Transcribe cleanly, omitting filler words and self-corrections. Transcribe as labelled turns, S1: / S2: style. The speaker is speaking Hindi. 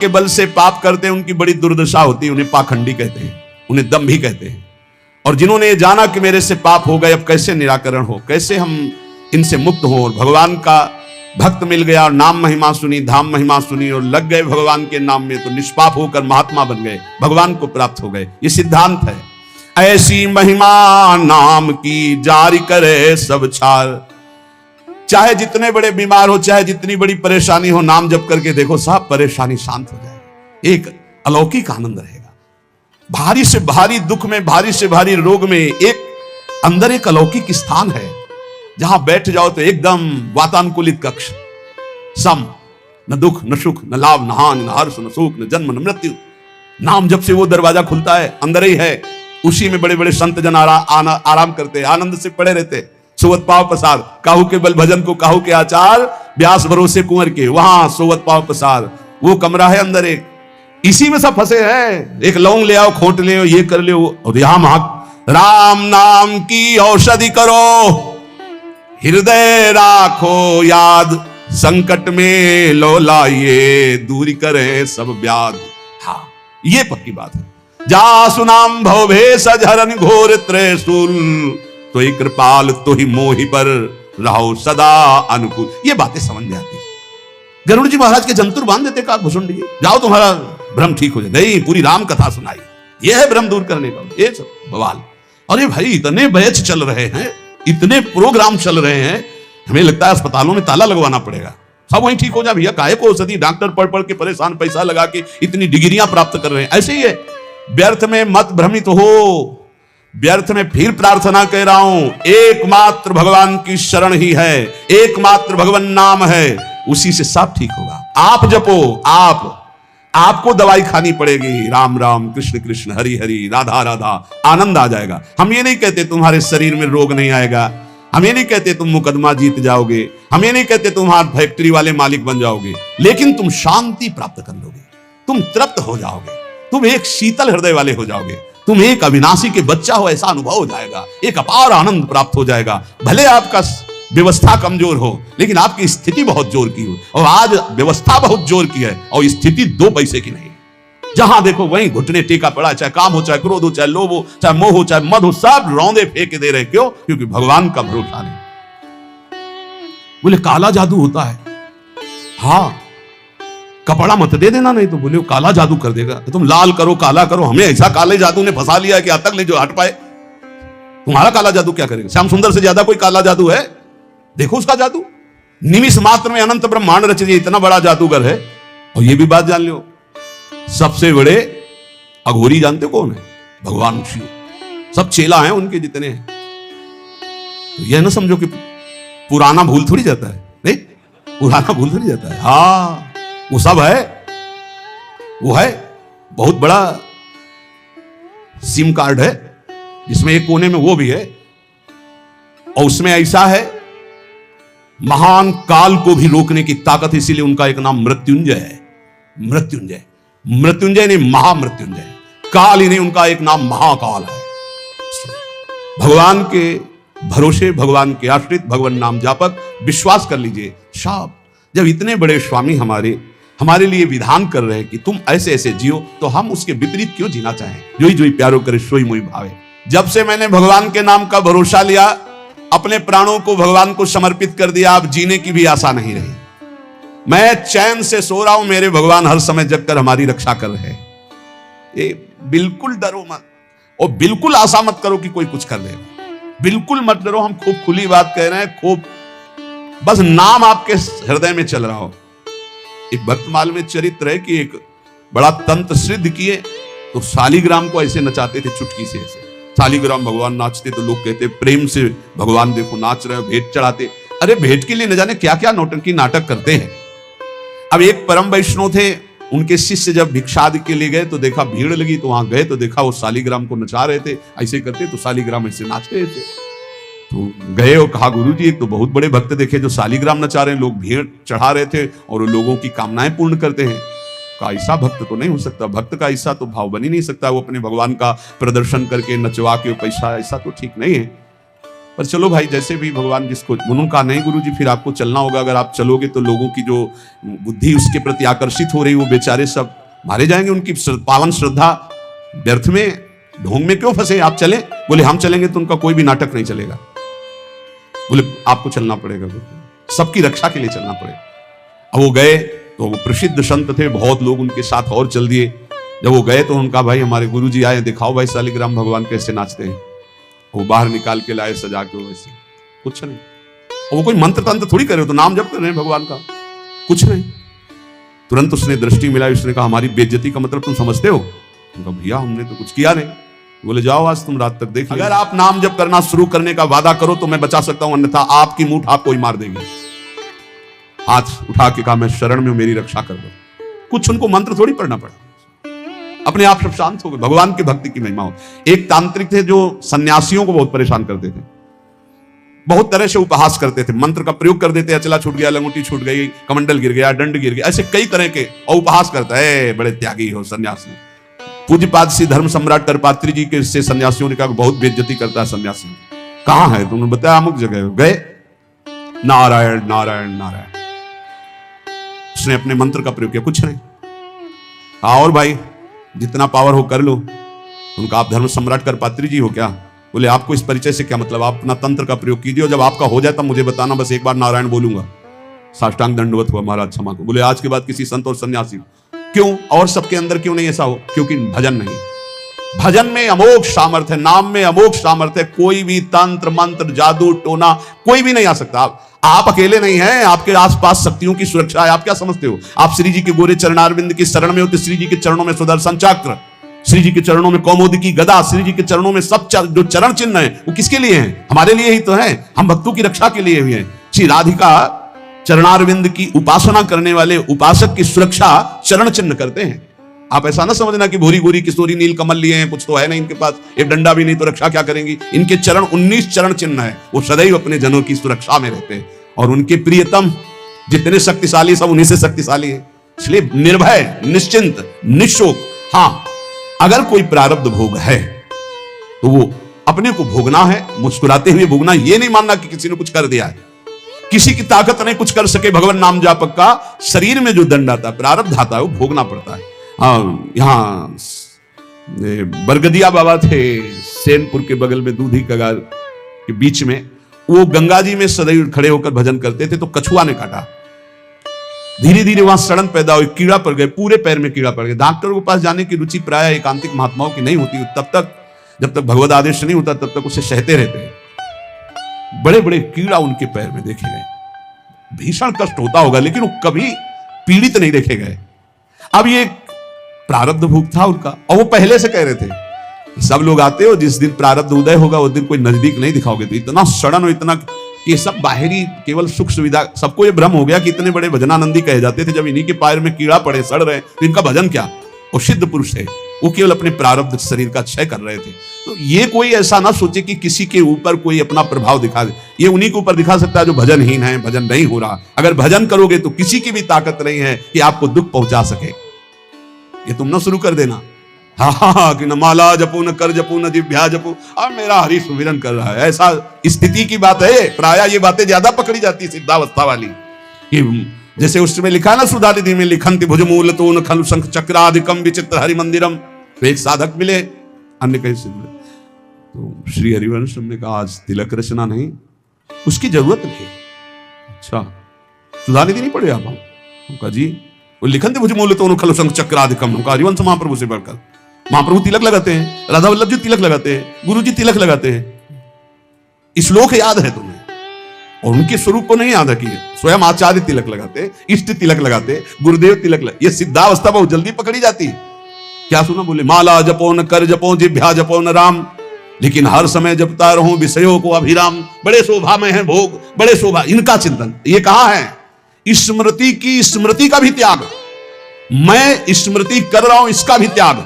S1: के बल से पाप करते हैं उनकी बड़ी दुर्दशा होती है, उन्हें पाखंडी कहते हैं, उन्हें दम्भी कहते हैं। और जिन्होंने ये जाना कि मेरे से पाप हो गए, अब कैसे निराकरण हो, कैसे हम इनसे मुक्त हो, और भगवान का भक्त मिल गया और नाम महिमा सुनी, धाम महिमा सुनी और लग गए भगवान के नाम में, तो निष्पाप होकर महात्मा बन गए, भगवान को प्राप्त हो गए। ये सिद्धांत है। ऐसी महिमा नाम की जारी करे सब छार। चाहे जितने बड़े बीमार हो, चाहे जितनी बड़ी परेशानी हो, नाम जप करके देखो, सब परेशानी शांत हो जाएगी। एक अलौकिक आनंद रहेगा। भारी से भारी दुख में, भारी से भारी रोग में एक अंदर एक अलौकिक स्थान है, जहां बैठ जाओ तो एकदम वातानुकूलित कक्ष, सम, न दुख न सुख न लाभ न हानि न हर्ष न शोक न जन्म न मृत्यु। नाम जब से वो दरवाजा खुलता है, अंदर ही है। उसी में बड़े बड़े संत जन आराम करते, आनंद से पड़े रहते। सोवत पाव पसार, काहू के बल भजन को काहू के आचार, व्यास भरोसे कुंवर के, वहां सोवत पाव पसार। वो कमरा है अंदर एक, इसी में सब फंसे हैं। एक लौंग ले आओ, खोट ले आओ, ये कर ले, और यहां महाक राम नाम की औषधि करो, हृदय राखो याद, संकट में लो लाइए, दूरी करे सब व्याध। हाँ, ये पक्की बात है। जा सुनाम भवभे सझरन घोर त्रिशूल, तो ही कृपाल तो ही मोहि पर रहो सदा अनुकूल। ये बातें समझ में आती है। गरुड़ जी महाराज के जंतुर बांध देते का भुसुंडी, जाओ तुम्हारा भ्रम ठीक हो जाए। नहीं, पूरी राम कथा सुनाई। यह है भ्रम दूर करने का, ये सब बवाल। अरे भाई, इतने बैच चल रहे हैं, इतने प्रोग्राम चल रहे हैं, हमें लगता है अस्पतालों में ताला लगवाना पड़ेगा, सब वहीं ठीक हो जाए। भैया काहे को औषधि, डॉक्टर पढ़ पढ़ के परेशान, पैसा लगा के इतनी डिग्रियां प्राप्त कर रहे हैं। ऐसे ही है, व्यर्थ में मत भ्रमित हो। व्यर्थ में फिर प्रार्थना कह रहा हूं, एकमात्र भगवान की शरण ही है, एकमात्र भगवान नाम है, उसी से सब ठीक होगा। आप जपो, आपको दवाई खानी पड़ेगी, राम राम कृष्ण कृष्ण हरि हरि राधा राधा, आनंद आ जाएगा। हम ये नहीं कहते तुम्हारे शरीर में रोग नहीं आएगा, हम ये नहीं कहते तुम मुकदमा जीत जाओगे, हम ये नहीं कहते तुम्हारे फैक्ट्री वाले मालिक बन जाओगे, लेकिन तुम शांति प्राप्त कर लोगे, तुम तृप्त हो जाओगे, तुम एक शीतल हृदय वाले हो जाओगे, तुम एक अविनाशी के बच्चा हो ऐसा अनुभव हो जाएगा, एक अपार आनंद प्राप्त हो जाएगा। भले आपका व्यवस्था कमजोर हो, लेकिन आपकी स्थिति बहुत जोर की हो। और आज व्यवस्था बहुत जोर की है और स्थिति 2 पैसे की नहीं। जहां देखो वहीं घुटने टेका पड़ा, चाहे काम हो, चाहे क्रोध हो, चाहे लोभ हो, चाहे मोह हो, चाहे मद हो, सब रौंदे फेंक दे रहे। क्यों? क्योंकि भगवान का भरोसा नहीं। बोले काला जादू होता है, हाँ, कपड़ा मत दे देना, नहीं तो बोले वो काला जादू कर देगा। तो तुम लाल करो, काला करो, हमें ऐसा काले जादू ने फंसा लिया कि आज तक नहीं जो हट पाए। तुम्हारा काला जादू क्या करेगा? श्याम सुंदर से ज्यादा कोई काला जादू है? देखो उसका जादू, निमिष मात्र में अनंत ब्रह्मांड रच दिया, इतना बड़ा जादूगर है। और ये भी बात जान लो, सबसे बड़े अघोरी जानते कौन है? भगवान शिव। सब चेला हैं उनके जितने हैं। तो यह ना समझो कि पुराना भूल थोड़ी जाता है, नहीं, पुराना भूल थोड़ी जाता है। हाँ, वो सब है, वो है बहुत बड़ा सिम कार्ड है, जिसमें एक कोने में वो भी है, और उसमें ऐसा है महान काल को भी रोकने की ताकत, इसीलिए उनका एक नाम मृत्युंजय है। मृत्युंजय, मृत्युंजय नहीं महामृत्युंजय, काल ही नहीं, उनका एक नाम महाकाल है। भगवान के भरोसे, भगवान के आश्रित, भगवान नाम जापक, विश्वास कर लीजिए साहब। जब इतने बड़े स्वामी हमारे लिए विधान कर रहे हैं कि तुम ऐसे ऐसे जियो, तो हम उसके विपरीत क्यों जीना चाहें? जोई जोई प्यारो करे सोई मोई भावे। जब से मैंने भगवान के नाम का भरोसा लिया, अपने प्राणों को भगवान को समर्पित कर दिया, अब जीने की भी आशा नहीं रही। मैं चैन से सो रहा हूं, मेरे भगवान हर समय जगकर हमारी रक्षा कर रहे हैं। ये बिल्कुल डरो मत, और बिल्कुल आशा मत करो कि कोई कुछ कर देगा। बिल्कुल मत डरो, हम खूब खुली बात कह रहे हैं, खूब बस नाम आपके हृदय में चल रहा हो। एक भक्तमाल में चरित्र है कि एक बड़ा तंत्र सिद्ध किए, तो शालिग्राम को ऐसे नचाते थे चुटकी से, ऐसे शालिग्राम भगवान नाचते, तो लोग कहते प्रेम से भगवान देखो नाच रहे, भेंट चढ़ाते। अरे भेंट के लिए न जाने क्या क्या नौटंकी नाटक करते हैं। अब एक परम वैष्णव थे, उनके शिष्य जब भिक्षा के लिए गए तो देखा भीड़ लगी, तो वहां गए तो देखा वो शालिग्राम को नचा रहे थे, ऐसे करते तो शालिग्राम ऐसे नाच रहे थे। तो गए और कहा गुरु जी, एक तो बहुत बड़े भक्त देखे जो शालिग्राम नचा रहे हैं, लोग भीड़ चढ़ा रहे थे और लोगों की कामनाएं पूर्ण करते हैं। का ऐसा भक्त तो नहीं हो सकता, भक्त का ऐसा तो भाव बन ही नहीं सकता, वो अपने भगवान का प्रदर्शन करके नचवा के पैसा, ऐसा तो ठीक नहीं है। पर चलो भाई, जैसे भी भगवान जिसको, उन्होंने कहा नहीं गुरुजी, फिर आपको चलना होगा, अगर आप चलोगे तो लोगों की जो बुद्धि उसके प्रति आकर्षित हो रही, वो बेचारे सब मारे जाएंगे, उनकी पावन श्रद्धा व्यर्थ में, ढोंग में क्यों फंसे, आप चले। बोले हम चलेंगे तो उनका कोई भी नाटक नहीं चलेगा। बोले आपको चलना पड़ेगा, सबकी रक्षा के लिए चलना पड़ेगा। अब वो गए तो वो प्रसिद्ध संत थे, बहुत लोग उनके साथ और चल दिए। जब वो गए तो उनका भाई हमारे गुरुजी आए, दिखाओ भाई शालिग्राम भगवान कैसे नाचते हैं। वो बाहर निकाल के लाए सजा के, वैसे कुछ नहीं। और वो कोई मंत्र तंत्र थोड़ी कर रहे हो, तो नाम जप कर रहे हैं भगवान का, कुछ नहीं। तुरंत उसने दृष्टि मिलाई, उसने कहा हमारी बेइज्जती का मतलब तुम समझते हो? उनका भैया हमने तो कुछ किया नहीं। बोले जाओ आज तुम रात तक देख, अगर आप नाम जप करना शुरू करने का वादा करो तो मैं बचा सकता हूं, अन्यथा आपकी मूठ आपको ही मार देगी। हाथ उठा के कहा मैं शरण में, मेरी रक्षा कर दो। कुछ उनको मंत्र थोड़ी पढ़ना पड़ा, अपने आप सब शांत हो गए। भगवान की भक्ति की महिमा हो। एक तांत्रिक थे जो सन्यासियों को बहुत परेशान करते थे, बहुत तरह से उपहास करते थे, मंत्र का प्रयोग कर देते, अचला छूट गया, लंगोटी छूट गई, कमंडल गिर गया, दंड गिर गया, ऐसे कई तरह के, और उपहास करता है बड़े त्यागी हो सन्यासी। पूज्यपाद श्री धर्म सम्राट करपात्री जी के से सन्यासियों ने कहा बहुत बेइज्जती करता है सन्यासी। कहां है तुमने बताया? अमुक जगह। गए, नारायण नारायण नारायण, उसने अपने मंत्र का प्रयोग किया, कुछ नहीं। हाँ और भाई जितना पावर हो कर लो। उनका आप धर्म सम्राट करपात्री जी हो क्या? बोले आपको इस परिचय से क्या मतलब, आप अपना तंत्र का प्रयोग कीजिए, जब आपका हो जाए तब मुझे बताना, बस एक बार नारायण बोलूंगा। साष्टांग दंडवत हुआ, महाराज क्षमा को। बोले आज के बाद किसी संत और सन्यासी, क्यों और सबके अंदर क्यों नहीं ऐसा हो? क्योंकि भजन नहीं, भजन में अमोघ सामर्थ्य है, नाम में अमोघ सामर्थ्य है। कोई भी तंत्र मंत्र जादू टोना कोई भी नहीं आ सकता। आप अकेले नहीं हैं, आपके आसपास शक्तियों की सुरक्षा है। आप क्या समझते हो, आप श्री जी के गोरे चरणारविंद की शरण में हो तो श्री जी के चरणों में सुदर्शन चक्र, श्री जी के चरणों में कौमुदी की गदा, श्री जी के चरणों में सब जो चरण चिन्ह है वो किसके लिए हैं? हमारे लिए ही तो है, हम भक्तों की रक्षा के लिए हुए हैं। श्री राधिका चरणारविंद की उपासना करने वाले उपासक की सुरक्षा चरण चिन्ह करते हैं। आप ऐसा ना समझना कि भूरी भूरी किशोरी नील कमल लिए हैं, कुछ तो है नहीं इनके पास, एक डंडा भी नहीं तो रक्षा क्या करेंगी। इनके चरण 19 चरण चिन्ह है, वो सदैव अपने जनों की सुरक्षा में रहते हैं। और उनके प्रियतम जितने शक्तिशाली सब उन्हीं से शक्तिशाली है, इसलिए निर्भय निश्चिंत निशोक। हाँ अगर कोई प्रारब्ध भोग है तो वो अपने को भोगना है, मुस्कुराते हुए भोगना। ये नहीं मानना कि किसी ने कुछ कर दिया है, किसी की ताकत नहीं कुछ कर सके। भगवान नाम जापक का शरीर में जो दंड आता है, प्रारब्ध आता है, वो भोगना पड़ता है। यहाँ बरगदिया बाबा थे सेनपुर के बगल में, दूधी कगार के बीच में, वो गंगा जी में सदैव खड़े होकर भजन करते थे। तो कछुआ ने काटा, धीरे धीरे वहां सड़न पैदा हुई, कीड़ा पड़ गए, पूरे पैर में कीड़ा पड़ गया। डॉक्टर के पास जाने की रुचि प्राय एकांतिक महात्माओं की नहीं होती, तब तक जब तक भगवत आदेश नहीं होता तब तक उसे सहते रहते हैं। बड़े बड़े कीड़ा उनके पैर में देखे गए, भीषण कष्ट होता होगा, लेकिन वो कभी पीड़ित नहीं देखे गए। अब ये प्रारब्ध भोग था उनका, और वो पहले से कह रहे थे सब लोग आते हो, जिस दिन प्रारब्ध उदय होगा उस दिन कोई नजदीक नहीं दिखाओगे। तो इतना सड़न और इतना कि सब बाहरी केवल सुख सुविधा, सबको ये भ्रम हो गया कि इतने बड़े भजनानंदी कहे जाते थे, जब इन्हीं के पैर में कीड़ा पड़े सड़ रहे तो इनका भजन क्या। वो सिद्ध पुरुष है, वो केवल अपने प्रारब्ध शरीर का क्षय कर रहे थे। तो ये कोई ऐसा ना सोचे कि किसी के ऊपर कोई अपना प्रभाव दिखा दे, ये उन्हीं के ऊपर दिखा सकता है जो भजनहीन है, भजन नहीं हो रहा। अगर भजन करोगे तो किसी की भी ताकत नहीं है कि आपको दुख पहुंचा सके। ये तुम ना शुरू कर देना, हाँ कि न माला जपो न कर जपो न जिभ्या जपो, अब मेरा हरि सुमिरन कर रहा है, ऐसा स्थिति की बात है। प्राय ये बातें ज्यादा पकड़ी जाती है सिद्धावस्था वाली, कि जैसे उसमें लिखा ना सुधारिधि में, लिखंति भुजमूल तो न खलु शंख चक्रादिकम विचित्र हरि मंदिरम। तो एक साधक मिले, अन्य कहीं से मिले, तो श्री हरिवंश ने कहा आज तिलक रचना नहीं, उसकी जरूरत नहीं। अच्छा सुधारिधि नहीं पढ़े आप? उनका जी वो लिखंति भुजमूल तो न खलु शंख चक्रादिकम। उनका हरिवंश महाप्रभु से बढ़कर, महाप्रभु तिलक लगाते हैं, राधा वल्लभ जी तिलक लगाते हैं, गुरु जी तिलक लगाते हैं। श्लोक याद है तुम्हें, और उनके स्वरूप को नहीं याद है कि स्वयं आचार्य तिलक लगाते, इष्ट तिलक लगाते, गुरुदेव तिलक लगाते। ये सिद्धावस्था बहुत जल्दी पकड़ी जाती है। क्या सुना? बोले माला जपो न कर जपो जिभ्या जपो न राम, लेकिन हर समय जपता रहूं विषयों को अभिराम। बड़े शोभा में है भोग, बड़े शोभा, इनका चिंतन। ये कहां है? स्मृति की, स्मृति का भी त्याग, मैं स्मृति कर रहा हूं इसका भी त्याग।